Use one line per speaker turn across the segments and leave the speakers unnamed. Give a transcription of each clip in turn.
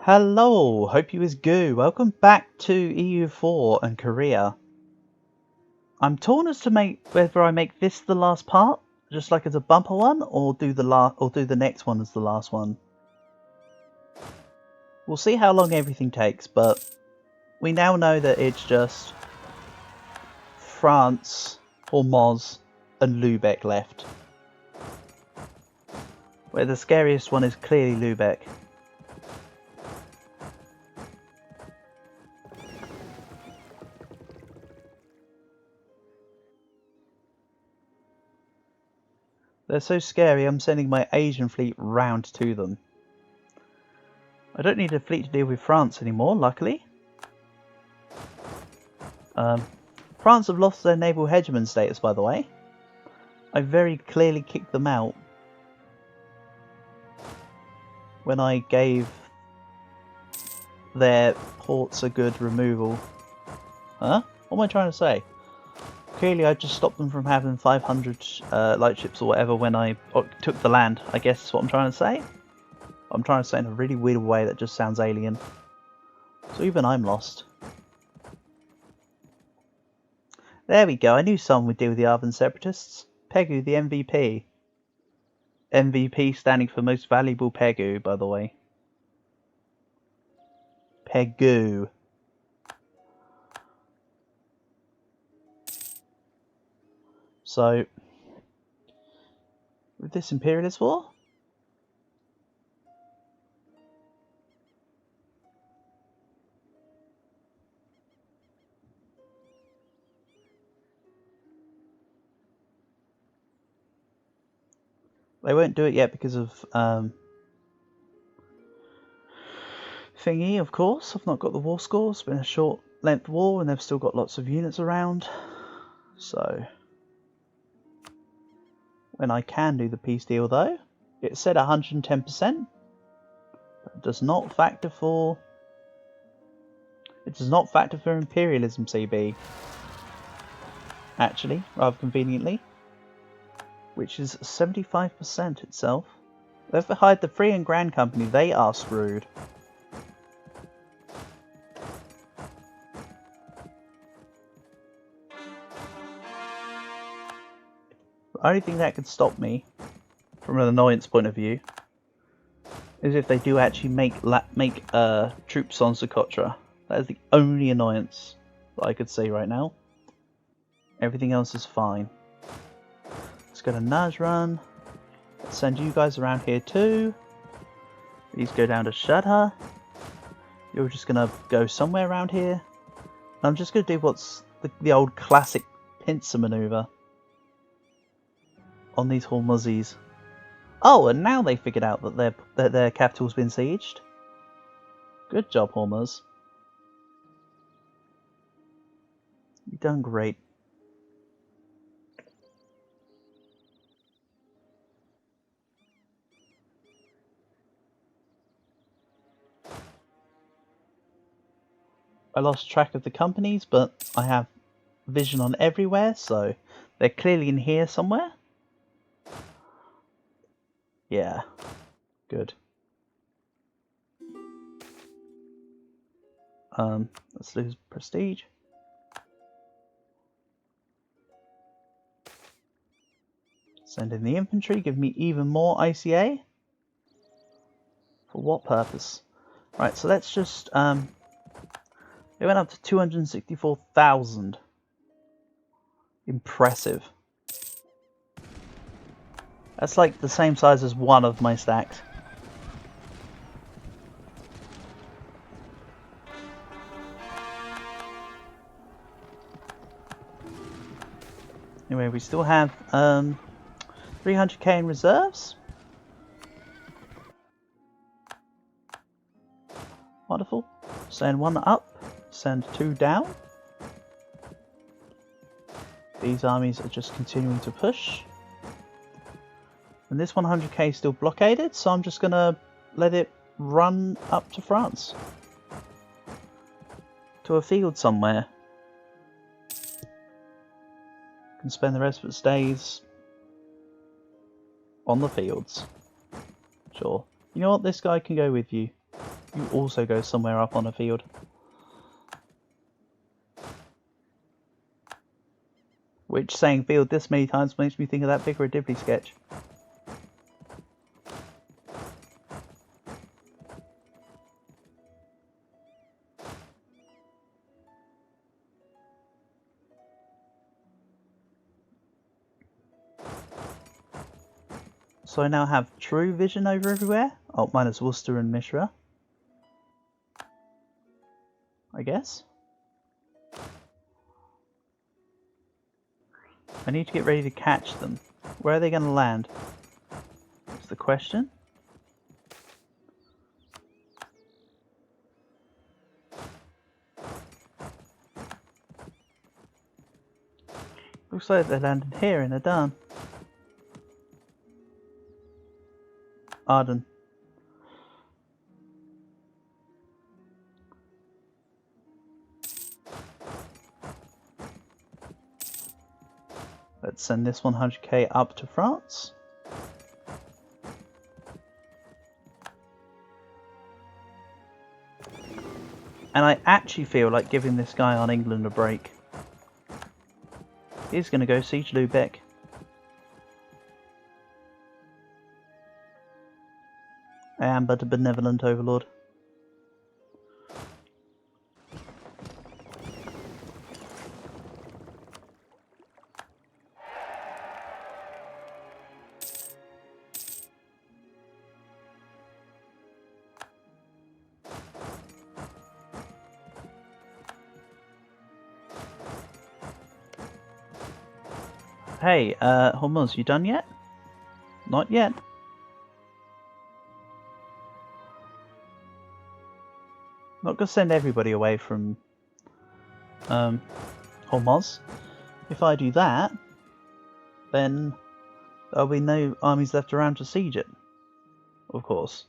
Hello, hope you is good. Welcome back to EU4 and Korea. I'm torn as to whether I make this the last part, just like as a bumper one, or do the next one as the last one. We'll see how long everything takes, but we now know that it's just France, Hormuz, and Lübeck left. Where the scariest one is clearly Lübeck. They're so scary, I'm sending my Asian fleet round to them. I don't need a fleet to deal with France anymore, luckily. France have lost their naval hegemon status, by the way. I very clearly kicked them out when I gave their ports a good removal. Huh? What am I trying to say? Clearly I just stopped them from having 500 lightships or whatever when I took the land. I guess that's what I'm trying to say. I'm trying to say in a really weird way that just sounds alien. So even I'm lost. There we go, I knew someone would deal with the Arvan Separatists. Pegu, the MVP. MVP standing for Most Valuable Pegu, by the way. Pegu. So, with this Imperialist War, they won't do it yet because of thingy, of course. I've not got the war score. It's been a short length war and they've still got lots of units around. So, when I can do the peace deal though, it said 110%. But it does not factor for... It does not factor for Imperialism CB. Actually, rather conveniently. Which is 75% itself. They've hired the Free and Grand Company, they are screwed. The only thing that could stop me, from an annoyance point of view, is if they do actually make troops on Socotra. That is the only annoyance that I could see right now. Everything else is fine. Let's go to Najran. Let's send you guys around here too. These go down to Shadha. You're just gonna go somewhere around here. I'm just gonna do what's the old classic pincer maneuver on these Hormuzis. Oh, and now they figured out that their capital's been sieged. Good job, Hormuz. You've done great. I lost track of the companies, but I have vision on everywhere, so they're clearly in here somewhere. Yeah, good. Let's lose prestige. Send in the infantry, give me even more ICA. For what purpose? Right, so let's just it went up to 264,000. Impressive. That's like the same size as one of my stacks. Anyway, we still have 300k in reserves. Wonderful. Send one up, send two down. These armies are just continuing to push. And this 100k is still blockaded, so I'm just going to let it run up to France. To a field somewhere. Can spend the rest of its days on the fields. Sure. You know what? This guy can go with you. You also go somewhere up on a field. Which, saying field this many times makes me think of that Vicar of Dibley sketch. So I now have true vision over everywhere. Oh, minus Worcester and Mishra. I guess. I need to get ready to catch them. Where are they going to land? That's the question. Looks like they're landing here and they're done. Arden. Let's send this 100k up to France. And I actually feel like giving this guy on England a break. He's going to go siege Lubeck. I am but a benevolent overlord. Hey, Hormuz, you done yet? Not yet. Not gonna send everybody away from Hormuz. If I do that, then there'll be no armies left around to siege it. Of course.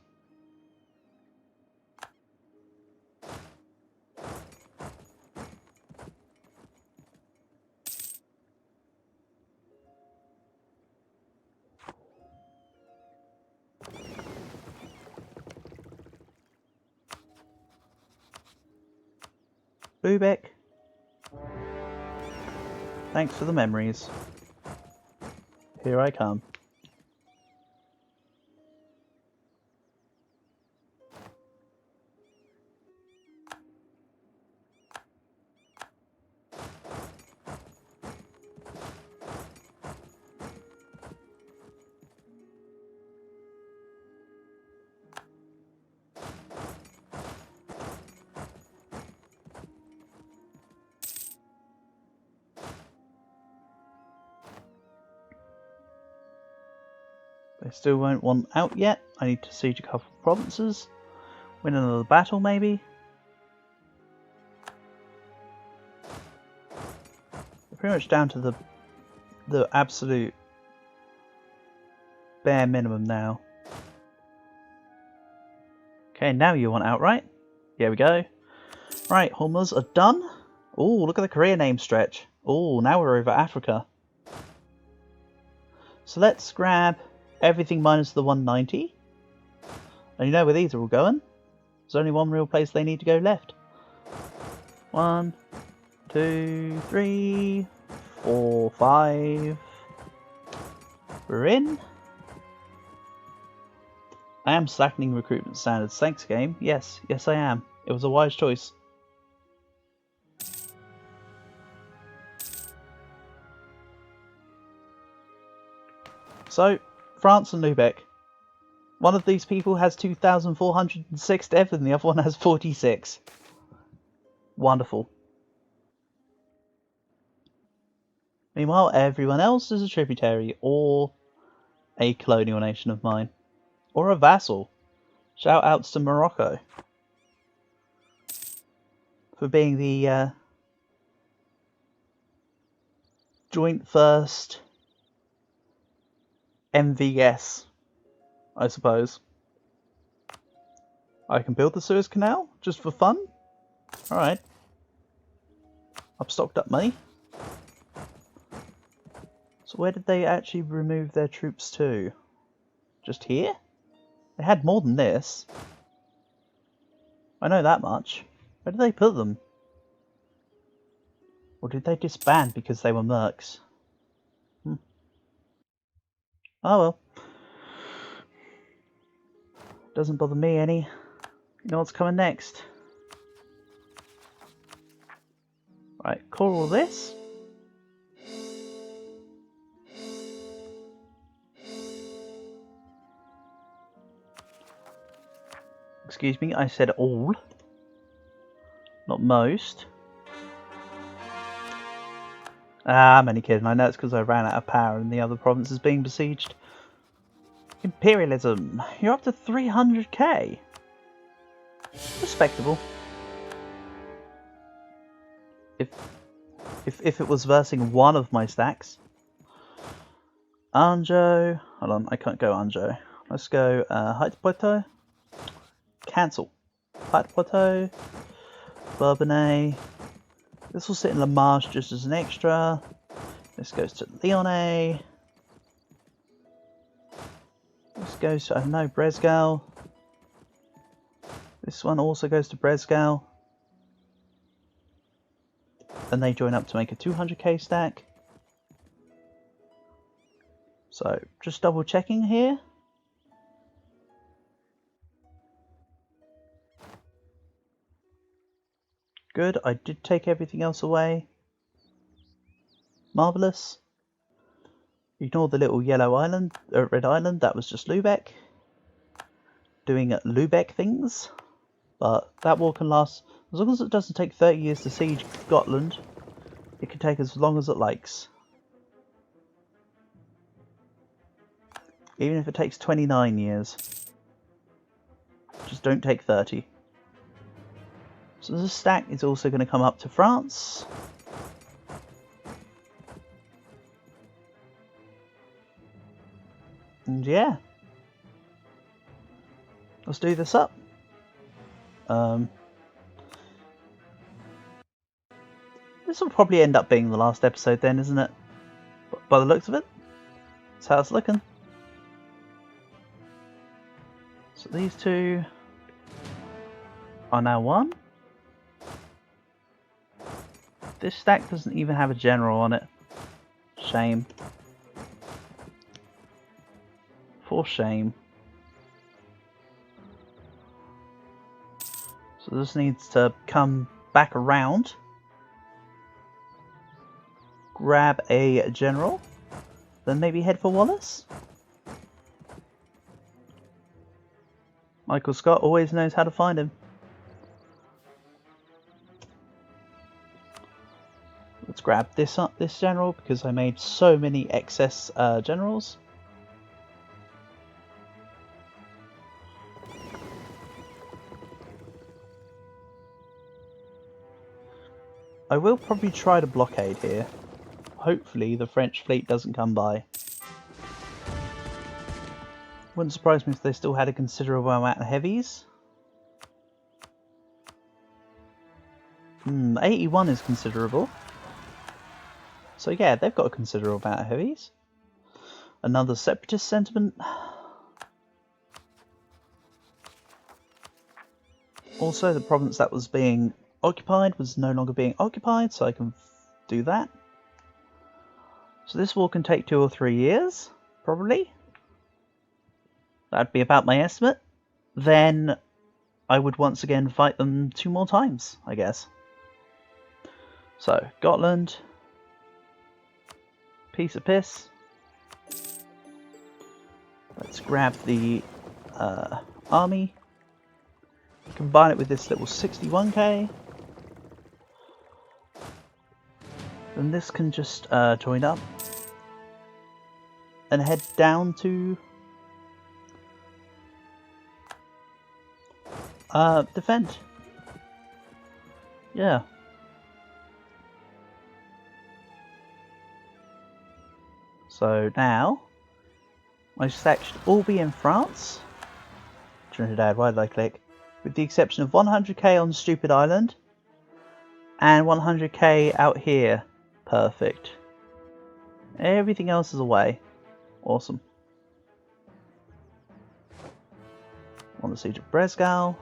Lubeck. Thanks for the memories. Here I come. They still won't want out yet. I need to siege a couple of provinces. Win another battle, maybe. They're pretty much down to the absolute bare minimum now. Okay, now you want outright. Here we go. Right, Hormuz are done. Oh, look at the career name stretch. Oh, now we're over Africa. So let's grab everything minus the 190. And you know where these are all going. There's only one real place they need to go left. 1, 2, 3, 4, 5. We're in. I am slackening recruitment standards. Thanks, game. Yes, yes I am. It was a wise choice. So, France and Lubeck. One of these people has 2,406 death and the other one has 46. Wonderful. Meanwhile, everyone else is a tributary or a colonial nation of mine. Or a vassal. Shout outs to Morocco for being the joint first MVS, I suppose. I can build the Suez Canal just for fun. Alright. I've stocked up money. So where did they actually remove their troops to? Just here? They had more than this. I know that much. Where did they put them? Or did they disband because they were mercs? Oh well. Doesn't bother me any. You know what's coming next? Right, call all this. Excuse me, I said all. Not most. Ah, I'm only kidding. I know it's because I ran out of power and the other province is being besieged. Imperialism. You're up to 300k. Respectable. If it was versing one of my stacks. Anjo. Hold on, I can't go Anjo. Let's go Height Poitou. Cancel. Height Poitou. Bourbonnais. This will sit in La Marche just as an extra. This goes to Lyonnais. This goes to, I don't know, Bresgal. This one also goes to Bresgal. And they join up to make a 200k stack. So, just double checking here. Good, I did take everything else away. Marvellous. Ignore the little yellow island, red island, that was just Lubeck. Doing Lubeck things. But that war can last, as long as it doesn't take 30 years to siege Gotland, it can take as long as it likes. Even if it takes 29 years. Just don't take 30. So this stack is also going to come up to France. And yeah. Let's do this up. This will probably end up being the last episode then, isn't it? By the looks of it. That's how it's looking. So these two are now one. This stack doesn't even have a general on it. Shame. For shame. So this needs to come back around. Grab a general. Then maybe head for Wallace. Michael Scott always knows how to find him. Let's grab this general because I made so many excess generals. I will probably try to blockade here. Hopefully the French fleet doesn't come by. Wouldn't surprise me if they still had a considerable amount of heavies. 81 is considerable. So yeah, they've got a considerable amount of heavies. Another separatist sentiment. Also, the province that was being occupied was no longer being occupied, so I can do that. So this war can take 2 or 3 years, probably. That'd be about my estimate. Then I would once again fight them 2 more times, I guess. So, Gotland. Piece of piss. Let's grab the army. Combine it with this little 61k. Then this can just join up. And head down to defend. Yeah. So now my stack should all be in France. Trinidad, why did I click? With the exception of 100k on Stupid Island and 100k out here. Perfect. Everything else is away. Awesome. On the siege of Bresgal.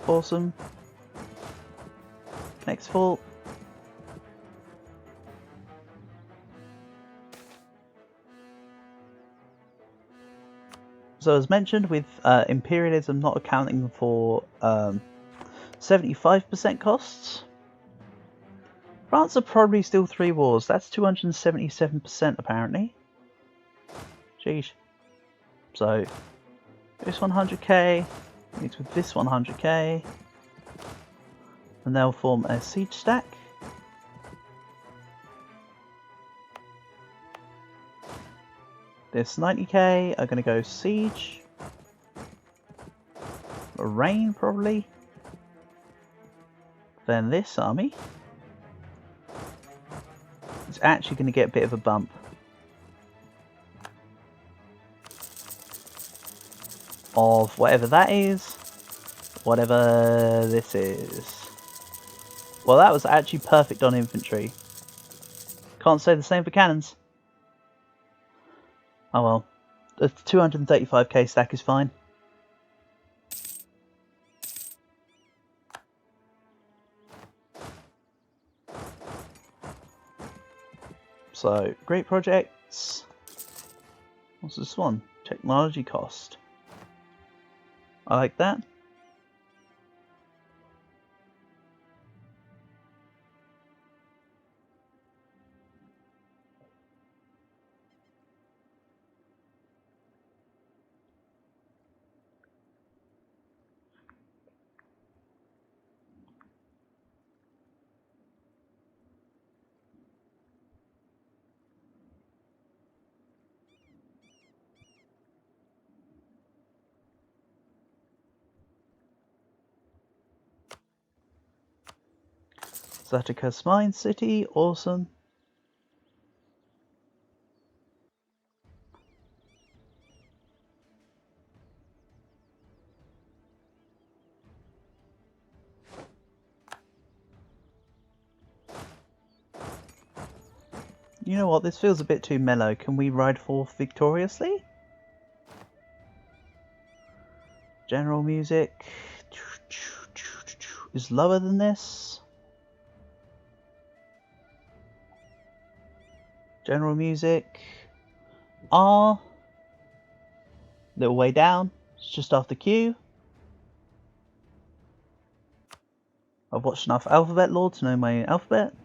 Awesome. Next fort. So as mentioned, with imperialism not accounting for 75% costs, France are probably still 3 wars. That's 277% apparently. Jeez. So this 100k meets with this 100k, and they'll form a siege stack. This 90k are going to go siege. Rain probably. Then this army is actually going to get a bit of a bump. Of whatever that is. Whatever this is. Well, that was actually perfect on infantry. Can't say the same for cannons. Oh well. The 235k stack is fine. So, great projects. What's this one? Technology cost. I like that. Zatika's Mine City, awesome. You know what, this feels a bit too mellow. Can we ride forth victoriously? General music is lower than this. General music R, little way down, it's just after Q. I've watched enough Alphabet Lore to know my alphabet.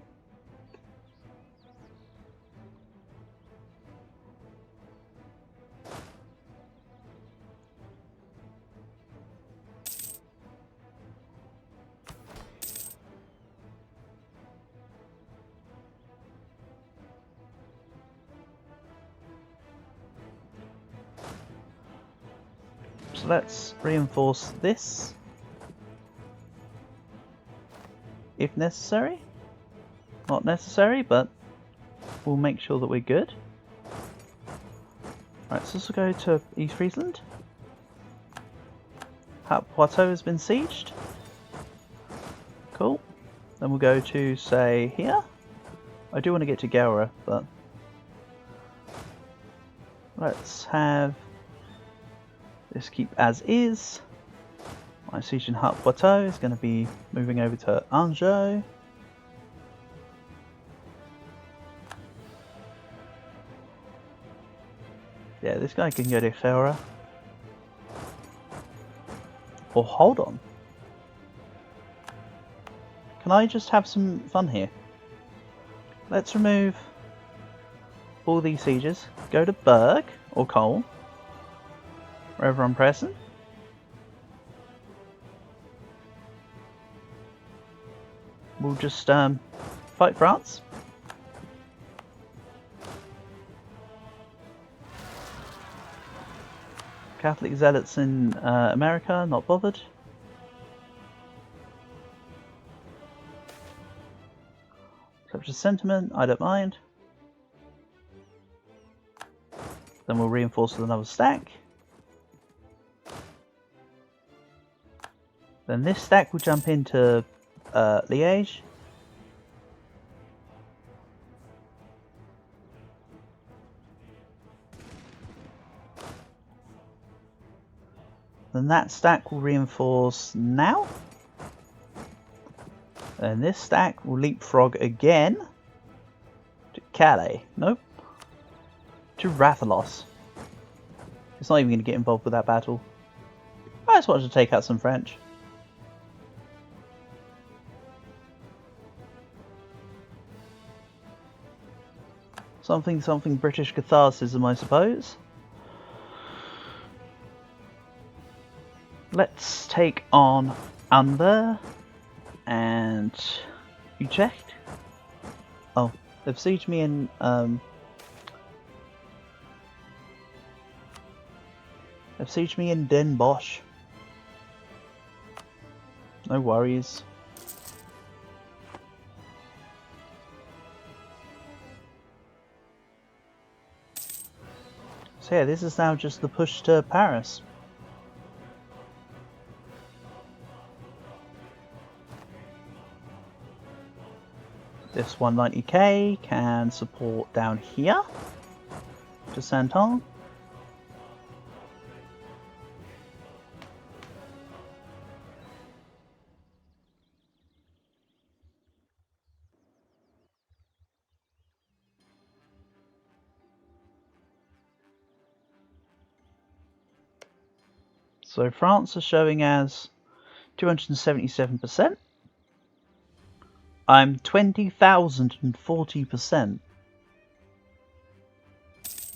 So let's reinforce this, if necessary. Not necessary, but we'll make sure that we're good. Right, so let's go to East Friesland. Poitou has been sieged. Cool. Then we'll go to, say, here. I do want to get to Gowra, but let's have this keep as is. My siege in Poitou is going to be moving over to Anjou. Yeah, this guy can go to Ferra. Or hold on. Can I just have some fun here? Let's remove all these sieges. Go to Berg or Cole, wherever I'm pressing. We'll just fight France. Catholic zealots in America, not bothered. Such a sentiment, I don't mind. Then we'll reinforce with another stack. Then this stack will jump into Liège. Then that stack will reinforce now. And this stack will leapfrog again to Calais. Nope. To Rathalos. It's not even going to get involved with that battle. I just wanted to take out some French. Something British Catholicism, I suppose. Let's take on Under and Utrecht. Oh, they've sieged me in Den Bosch. No worries. So yeah, this is now just the push to Paris. This 190k can support down here to Santon. So France is showing as 277%. I'm 20,040%.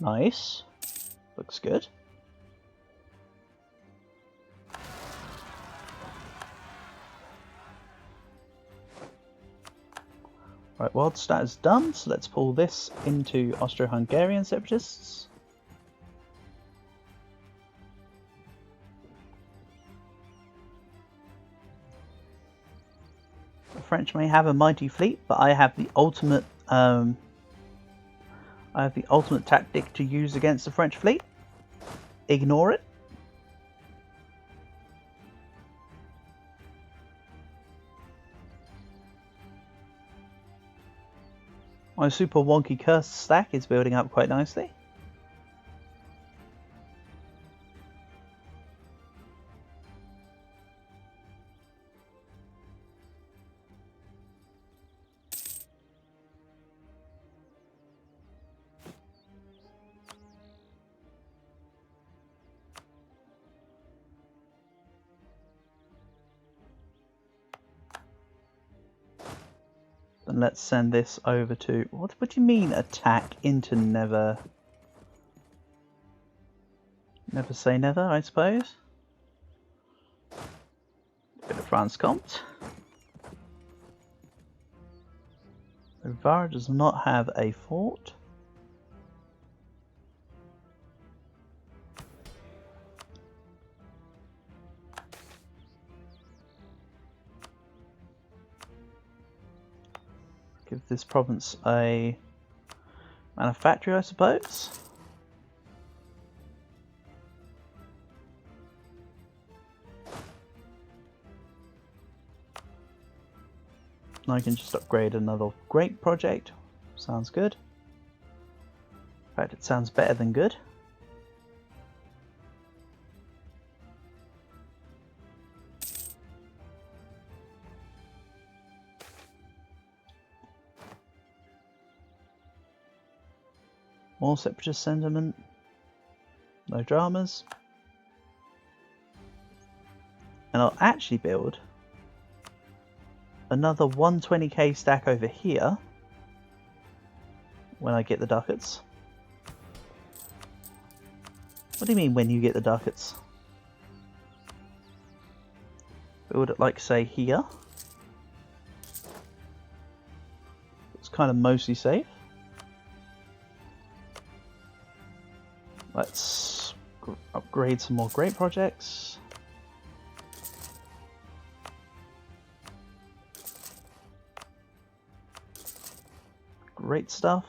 Nice. Looks good. Right, world stat is done, so let's pull this into Austro-Hungarian separatists. The French may have a mighty fleet, but I have the ultimate tactic to use against the French fleet. Ignore it. My super wonky curse stack is building up quite nicely. And let's send this over to... What do you mean attack into never? Never say never, I suppose. Bit of France Comte. Navarre does not have a fort. Give this province a manufactory, I suppose. I can just upgrade another great project. Sounds good. In fact, it sounds better than good. More separatist sentiment. No dramas. And I'll actually build another 120k stack over here when I get the ducats. What do you mean when you get the ducats? Build it like, say, here. It's kind of mostly safe. Let's upgrade some more great projects. Great stuff.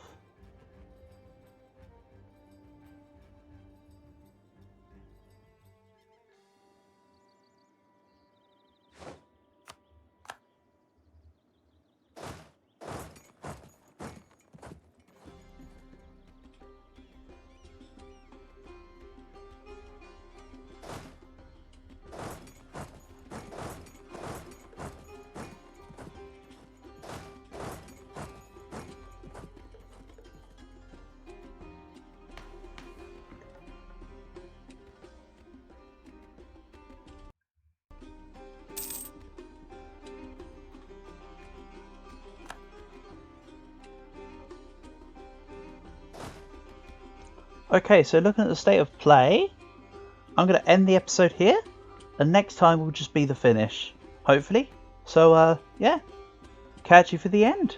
Okay, so looking at the state of play, I'm going to end the episode here, and next time will just be the finish, hopefully. So, yeah, catch you for the end.